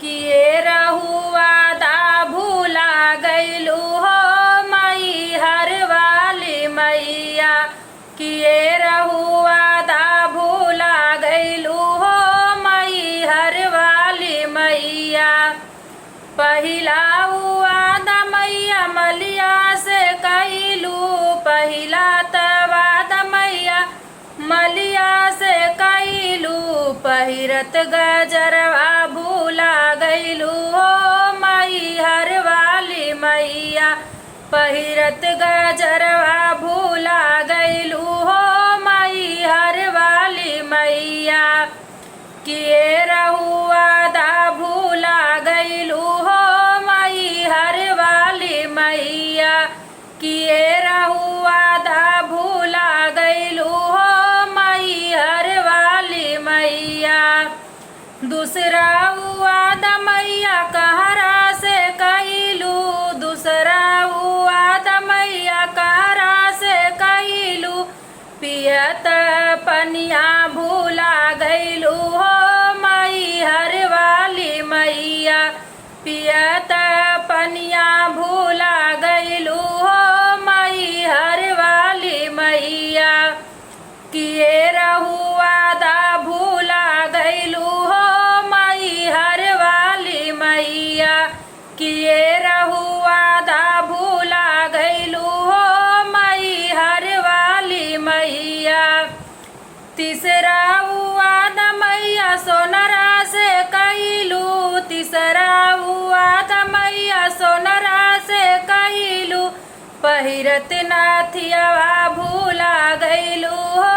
किए रहुआ दा भूला गैलू हो मई हर वाली मैया। किए रहुआ दा भूला गैलू हो मई हर वाली मैया। पहिला वादा मैया मलिया से कैलू, पहिला तवादा मैया मलिया से कैलू। पहिरत गजरवा भूला गैलू हो मई हर वाली मैया। पहिरत गजरवा भूला गैलू हो मई हर वाली मैया। किए रहुआ दा भूला गैलू हो मई हर वाली मैया। किए रहुआ दा भूला गैलू हो मई हर वाली मैया। दूसरा वादा मैया कहरा से कैलू, दूसरा वादा मैया कहरा से कैलू। पियत पनिया भूला गैलू हो मई हर वाली मैया। पियत पनिया भूला गैलू हो मई हर वाली मैया। किए रहुआ दा भूला गैलू हो मई हर वाली मैया। किए रहुआ दा भूला गैलू हो मई हर वाली मैया। तीसरा वादा मैया सोनरा से कैलू, तीसरा वादा मैया सोनरा से कैलू। पहिरत नथियावा भूला गैलू हो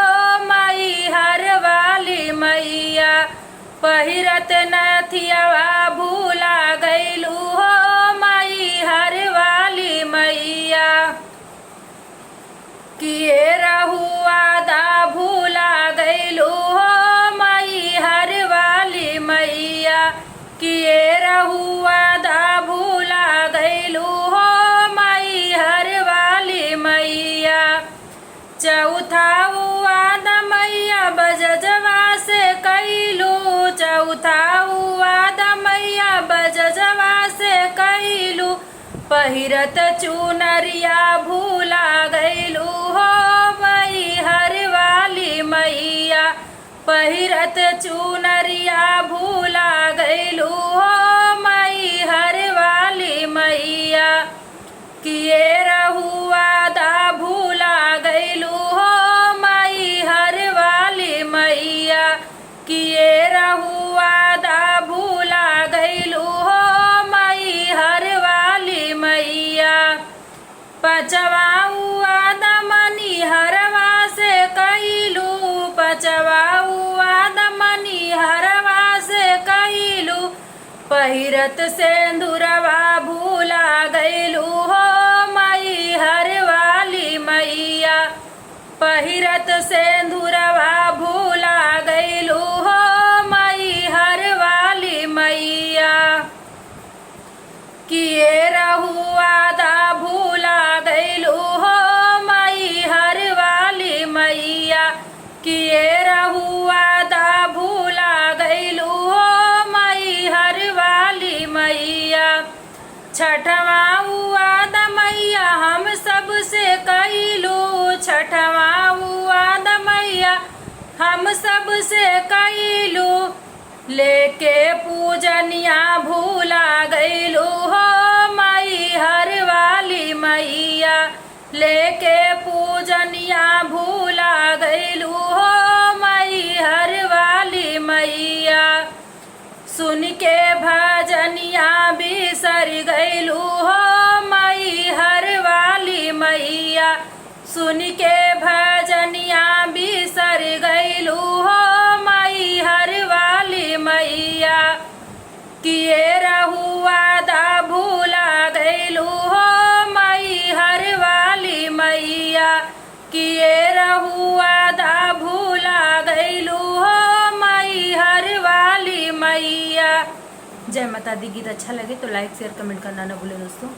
मई हर वाली मैया। पहिरत नथियावा भूला गैलू हो मई हर वाली मैया। किए रहुआ दा भूला गैलू हो मई हर वाली मैया। किए रहुआ दा भूला गैलू हो मई हर वाली मैया। चौथा वादा मैया बजजवा से कैलू, चौथा वादा मैया बजजवा से कैलू। पहिरत चुनरिया भूला गैलू हो मई हर वाली मैया। पहिरत चुनरिया भूला गैलू हो मई हर वाली मैया। किए रहुआ दा भूला गैलू हो मई हर वाली मैया। किए रहुआ दा भूला गैलू हो मई हर वाली मैया। पचवा वादा मनी हरवा से कैलू, पचवा वादा मनी हरवा से कैलू। पहिरत सेंदूरवा भूला गैलू हो मई हर वाली मैया। पहिरत सेंदूरवा भूला गैलू हो मई हर वाली मैया। किए रहुआ दा भूला गैलू हो मई हर वाली मैया। किए रहुआ दा भूला गैलू हो मई हर वाली मैया। छठवा वादा मैया हम सब से कैलू, छठवा वादा मैया हम सब से कैलू। लेके पूजनिया भूला गैलू हो मई हर वाली मैया। लेके पूजनिया भूला गैलू हो मई हर वाली मैया। सुन के भजनिया बिसर गैलू हो मई हर वाली मैया। सुन के भजनिया बिसर गैलू हो मई हर वाली मैया। किए रहुआ दा भूला गैलू हो मई हर वाली मैया। किए रहुआ दा भूला गैलू हो मई हर वाली मैया। जय माता दी। गीत अच्छा लगे तो लाइक शेयर कमेंट करना ना भूलें दोस्तों।